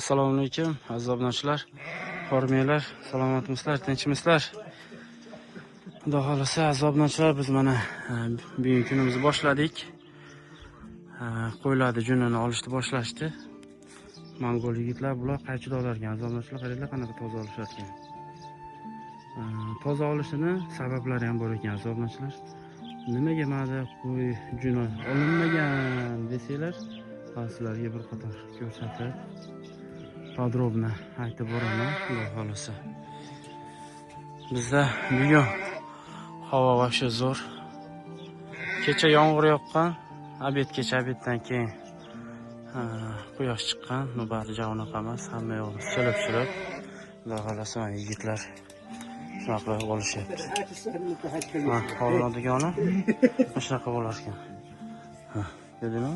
Assalomu alaykum aziz obunachilar, hormanglar, salomatmisizlar, tinchmisizlar? Xudo xolasa aziz obunachilar, biz mana bugungi kunimizni boshladik. Qo'ylarni junini olishni boshlashdi. Mongol yigitlar bular qaychida olarkan. Aziz obunachilar, qaranglar qanaqa toza olishayotgan. Toza olishini sabablari ham bor ekan aziz obunachilar. Nimaga mana qo'y juni olinmagan desanglar, sizlarga bir qator ko'rsatib podrobno aytib boraman, xudo xolasa. Bizda bugun havo vaqti zo'r. Kecha yomg'ir yoqqan, obeddan keyin quyosh chiqqan, bari javnaqa emas, hamma yo'q chilib. Xudo xolasa yigitlar shunaqa bo'lishyapti. Mana hozirdigani shunaqa bo'lar ekan. Ko'rdingmi?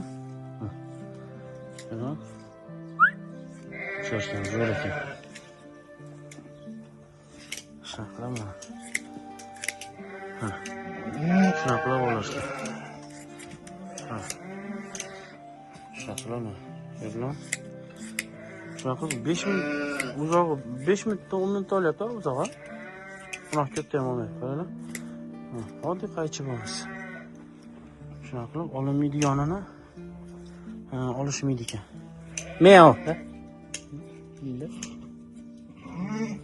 Mana shoshgan zo'r ekan. Shaqlama. Shunaqa bo'lar ekan. Shaqlama. Ko'rdingmi? Shunaqa 5 minut uzog'i 5 minutdan 10 minut olyapti uzog'i. Shunaqa katta ham olmaydi, qaranglar. Oddiy qaychi bo'lmas. Shunaqa qilib olinmaydiganini olishmaydi ekan. Meow.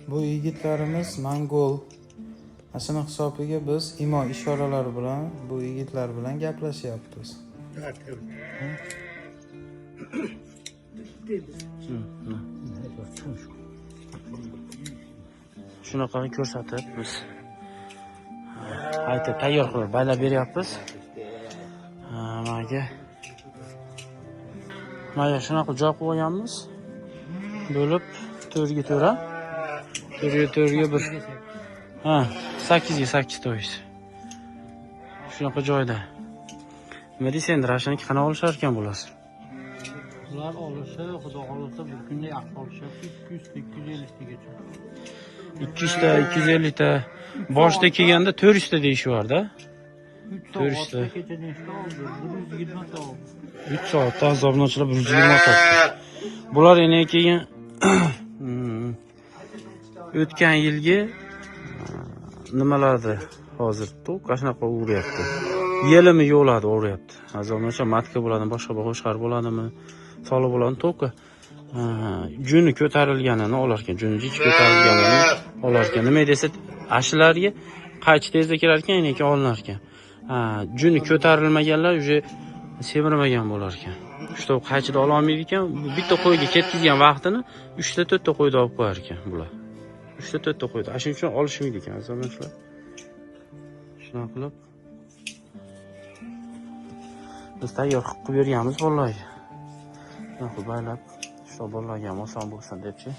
Bu yigitlarimiz Mongol. Ashuna hisobiga biz imo ishoralari bilan bu yigitlar bilan gaplashyapmiz. Shunaqa ko'rsatib biz aytib tayyor qilib baylab beryapmiz. Mana shunaqa joy qo'yganmiz. Bo'lib 4 ga 1. 8 ga 8 to'yis. Shunaqa joyda. Nima deysan, rashiniki qana olishar ekan bo'lasiz? Ular olishi, xudo xolasa bir kunda yaxshi olishyapti. 200-250 tagacha. 200 ta, 250 ta. Boshda kelganda 400 ta deyishyapti-da. 400 ta. Kecha nechta oldi? 120 ta oldi. 3 soatda azobnochilar 120 ta. Bular yana keyin o'tgan yilgi nimalardi hozir to'q shunaqa uryapti. Yelimi yo'ladi uryapti. Azobnochilar matka bo'ladimi, boshqa qo'shqar bo'ladimi, soli bo'ladi to'q. Juni ko'tarilganini olar ekan, juni ich ko'tarilganini olar ekan. Nima desa, ashlarga qaychi tezda kelar ekan, yana keyin olinar ekan. Juni ko'tarilmaganlar уже semirmagan bo'lar ekan. Shu qaychida ola olmaydi ekan. Bitta qo'yga ketkizgan vaqtini 3 ta 4 ta qo'yda olib qo'yar ekan bular. 3 ta 4 ta qo'yda. Shuning uchun olishmaydi ekan azobnochilar. Shuna qilib biz tayyor qilib berganmiz bolalarga. Shuna baylab, shu bolalarga ham oson bo'lsin debchi.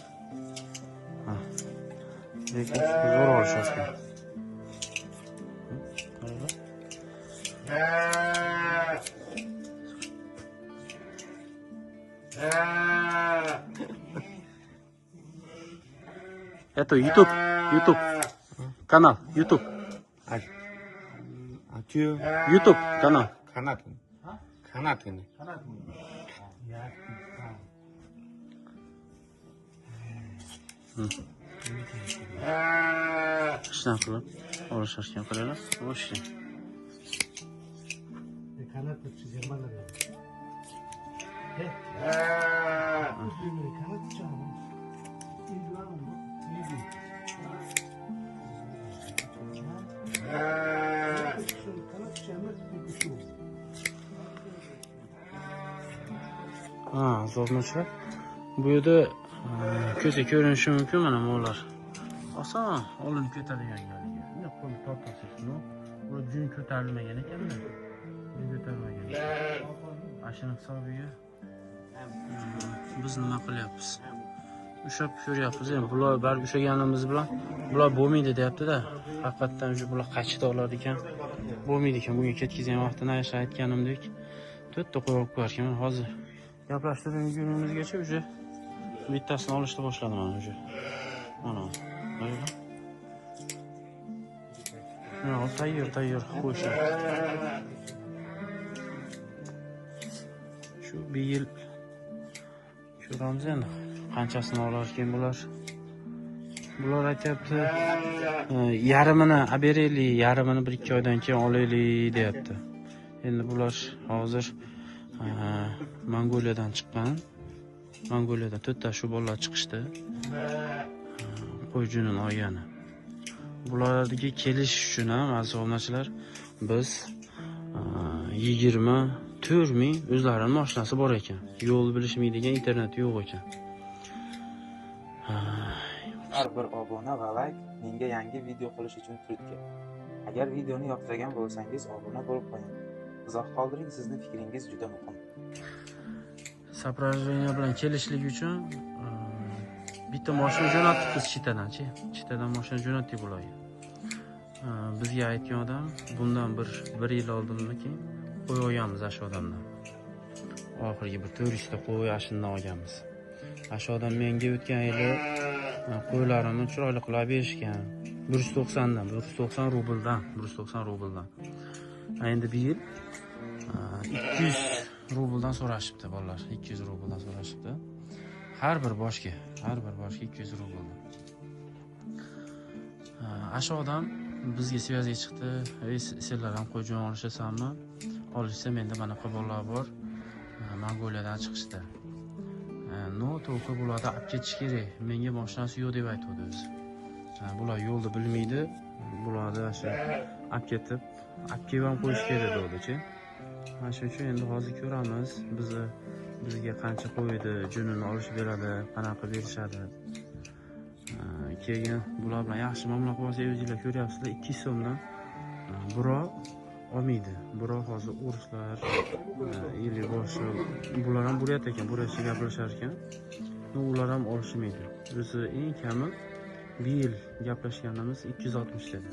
Lekin zo'r olishadi. Это YouTube канал, YouTube. YouTube канал. Kanat. Shuna qilib olishgan qaranglar. O'sha. Kanat chizganlar. Zo'rnochilar. Bu yerda ko'zga ko'rinishi mumkin mana mo'lar. Oson olinib ketadigan joyga. Buni qo'l tortasiz, no? Bu jun ko'tarilmagan ekan-da. Ko'tarilmagan. Ashuna hisobiga biz nima qilyapmiz? Ushlab ko'ryapmiz. Endi bular bar ushlaganimiz bilan bular bo'lmaydi deyapti-da. Haqiqatan bular qaychida oladi ekan. Bo'lmaydi ekan. Bugun ketkizgan vaqtini aytganimdek 4 ta qo'yib qo'yar ekan. Hozir gaplashtirgan kunimizgacha уже bittasini olishni boshladim mana уже. Mana. Mana tayyor qo'yishadi. Shu bir yil ko'ramiz endi. qanchasini olar ekan bular? Bular aytyapti, yarmini olib beraylik, yarmini 1-2 oydan keyin olaylik deyapti. Endi bular hozir Mongoliyadan chiqqan. Mongoliyadan 4 ta shu bolalar chiqishdi. Qo'y junini olgani. Bularga kelish uchun ham aziz obunachilar biz 24 ming o'zlarining mashinasi bor ekan. Yo'l bilishmaydigan, internet yo'q ekan. Har bir obuna va like menga yangi video qilish uchun turtki. Agar videoni yoqtirgan bo'lsangiz obuna bo'lib qo'ying. Izoh qoldiring, sizning fikringiz juda muhim. Soprajeniya bilan kelishlik uchun bitta mashina jo'natibmiz chitadan-chi. Chitadan mashina jo'natdik bularga. Bizga aytgan odam bundan bir yil oldinki qo'y olganmiz shu odamdan. Oxirgi bir 400 ta qo'y ashundan olganmiz. Shu odam menga o'tgan yili qo'ylarini chiroyli qilib berishgan. 190 rubldan. Endi bu yil 200 rubldan so'rashibdi bolalar. 200 rubldan so'rashibdi. Har bir boshga 200 rubldan. Shu odam bizga svязga chiqdi. Senlar ham qo'y jo'n olishasanmi? Olishsa menda mana bolalar bor. Mongoliyadan chiqishdi. No, to'g'ri bularda olib ketish kerak. Menga mashinasi yo'q deb aytdi o'zi. Bular yo'lni bilmaydi. Bularni shu olib ketib, olib kelib ham qo'yish kerak dedi-chi. Shuning uchun endi hozir ko'ramiz. Bizga qancha qo'ydi, junini olishib beradi, qanaqa berishadi. Keyin bular bilan yaxshi muomala qilsa, o'zingizlar ko'ryapsizlar, 200 so'mdan birov olmaydi. Birov hozir o'rislar, yili boshi bular ham buryat ekan, buryatcha gaplashar ekan. Ular ham olishmaydi. O'zi eng kami bir yil gaplashganimiz 260 dedi.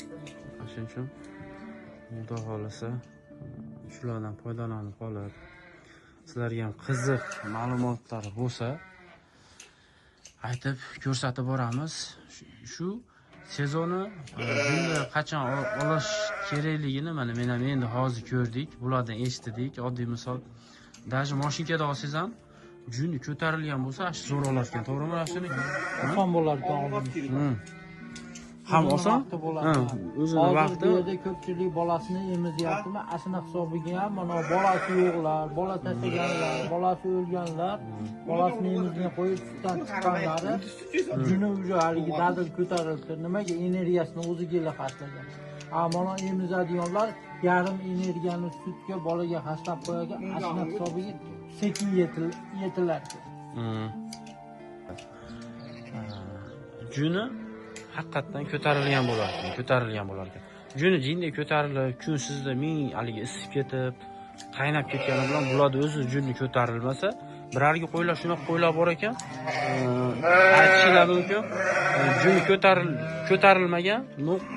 Shuning uchun xudo xolasa shulardan foydalanib qolib, sizlarga ham qiziq ma'lumotlar bo'lsa, aytib ko'rsatib boramiz. Shu sezonni qachon olish kerakligini mana men ham endi hozir ko'rdik, bulardan eshitdik. Oddiy misol, даже mashinkada olsangiz ham juni ko'tarilgan bo'lsa, zo'r olar ekan, to'g'rimi Rashid? Oson bo'lar ekan olishni. Ham oson? O'zini vaqti. Bu yerda ko'pchilik bolasini emizyaptimi? Ashuna hisobiga ham mana bolasi yo'qlar, bola tashlaganlar, bolasi o'lganlar, bolasini emizgan qo'yib sutdan chiqqanlari juni уже haligi dadil ko'tarildi. Nimaga? Energiyasini o'ziga xarjlagan. Mana emizadiganlar yarim energiyani sutga bolaga xarjlab qo'ygan, ashuna hisobiga sekin yetilar. Juni haqiqatdan ko'tarilgan bo'lar ekan. Juni jinday ko'tarilib, kunsizda ming haligi isib ketib, qaynab ketgani bilan bularda o'zi juni ko'tarilmasa, birarga qo'ylar shunaqa qo'ylar bor ekan. Aytishingiz mumkin. Juni ko'tarilmagan,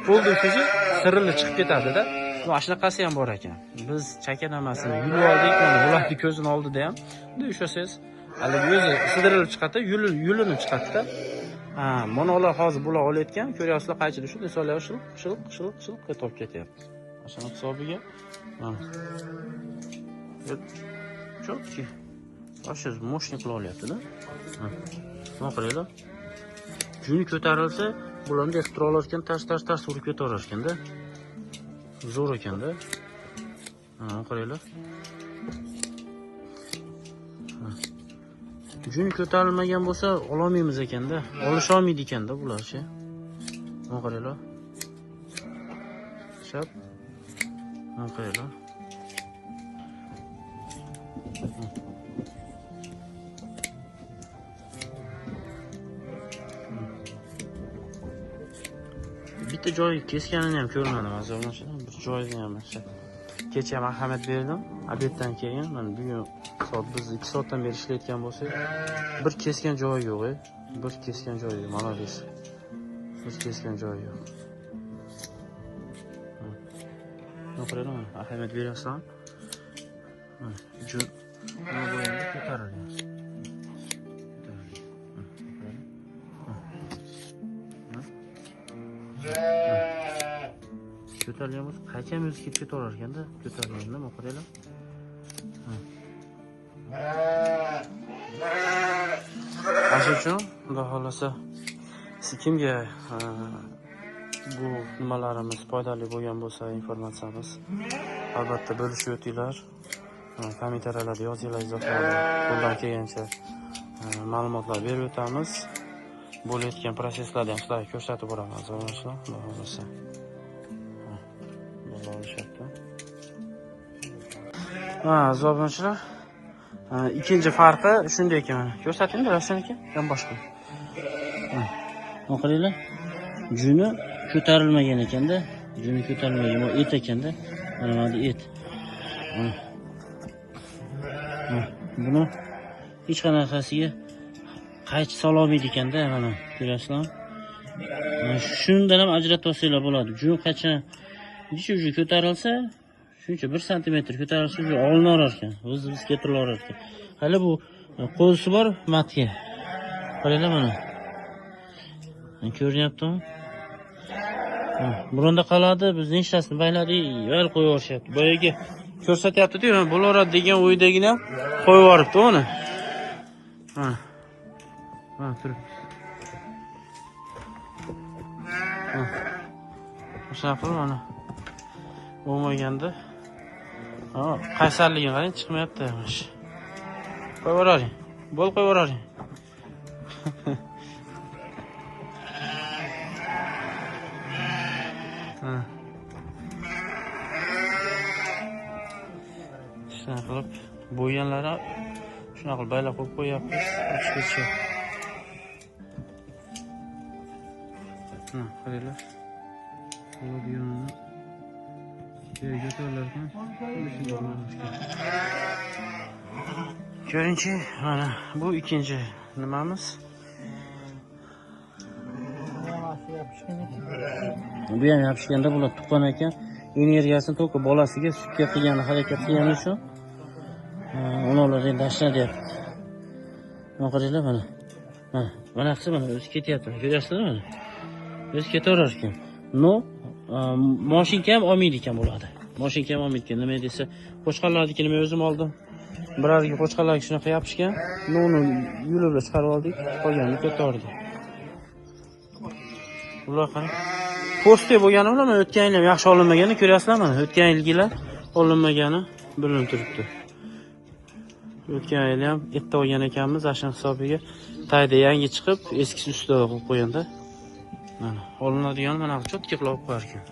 qo'lda ko'zi sirilib chiqib ketadi-da. Mana shunaqasi ham bor ekan. Biz chakanamasini yulib oldik, mana bularning ko'zini oldida ham. Endi ushlasangiz, haligi o'zi sidirilib chiqadi, yulinib chiqadi-da. Mana ular hozir bular olayotgan, ko'ryapsizlar qaychida shunday solar shilq ketib ketyapti. Mana hisobiga. Mana. Chotki. O'sha moshni qila olyapti-da. Nima qilaylar? Juni ko'tarilsa, bularni ektra olar ekan, tars urib ketaverar ekan-da. Zo'r ekan-da. Qaranglar. Juni ko'tarilmagan bo'lsa, ololmaymiz ekanda. Olisha olmaydi ekanda bularchi. Mana qaranglar. Shap. Mana qaranglar. Bitta joy kesganini ham ko'rmadim, azoblanishdan. Bir joyda ham kecha ham ahamiyat berdim. Obeddan keyin mana bugun soat biz 2 soatdan beri ishlayotgan bo'lsak, bir kesgan joyi yo'q, Bir kesgan joyi yo'q, mana biz. Bir kesgan joyi yo'q. Nima qilaman? Ahamiyat beryapsan? Jun nima bo'yinda ko'tarilgan. Ko'tarilgan bo'lsa, qachon o'zi ketib ketaverar ekanda, ko'tarilganda, mana qaranglar. Shuning uchun xudo xolasa siz kimga bu nimalarimiz foydali bo'lgan bo'lsa, informatsiyamiz albatta bo'lishib o'tinglar. Kommentariyalarda yozinglar, izohlarda qo'ldan kelgancha ma'lumotlar berib o'tamiz. Bo'layotgan proseslarni ham sizlarga ko'rsatib boramiz. Aziz xudo xolasa. Bo'lishyapti. Aziz obunachilar, ikkinchi farqi shunday ekan. Ko'rsating rasmniki ham boshqa. Qaranglar. Juni ko'tarilmagan ekanda, juni ko'tarilmagan, bu et ekanda, mana bu et. Buni hech qanaqasiga qaychi sola olmaydi ekanda, mana ko'rasizlar. Shundan ham ajratib olsanglar bo'ladi. Juni qachon uji ko'tarilsa, shuncha 1 santimetr ko'tarilsa, olinaverar ekan. Biz keltirilaverar ekan. Hali bu qo'lsi bor matga. Qaranglar mana. Ko'rinyaptimi? Burunda qoladi, biz nechtasini bayladik, yo'l qo'yib yuborishyapti. Boyaga ko'rsatyapti-ku, bo'laveradi degan o'ydagina qo'yib yuboribdi uni. Turib. O'sha qilib mana bo'lmaganda. Qaysarligini qarang, chiqmayapti. Qo'yib yuboring. Bo'l qo'yib yuboring. Shunaqa qilib bo'yganlari shunaqa qilib baylab qo'yib qo'yapmiz. Ochgacha. Qaranglar. Bu yonini yerga to'larkan. Ko'ringchi, mana bu ikkinchi nimamiz. Bu ham yopishganda bo'ladi, tuqqan ekan. Energiyasini to'q bolasiga sutga qilgani harakat qilgani uchun ularni tashlayapti. Mana qaranglar mana. Mana qilsa mana o'zi ketyapti. Ko'rasizlarmi mana? O'zi ketaverar ekan. No, mashinka ham olmaydi ekan bo'ladi. Mashinka ham olmaydi ekan. Nima desa, qo'chqarlarnikini men o'zim oldim. Birarga qo'chqarlarga shunaqa yopishgan. Uni yulib chiqarib oldik, qolganini ketaverdik. Ular qarang. Postda bo'lgani bilan o'tgan yil ham yaxshi olinmagani ko'ryapsizlar mana. O'tgan yilgilar olinmagani bilinib turibdi. O'tgan yil ham erta olgan ekanmiz, ashun hisobiga tayda yangi chiqib, eskisi ustida qo'yib qo'yanda. Mana olinadigan mana cho'tki qilib qo'yar ekan.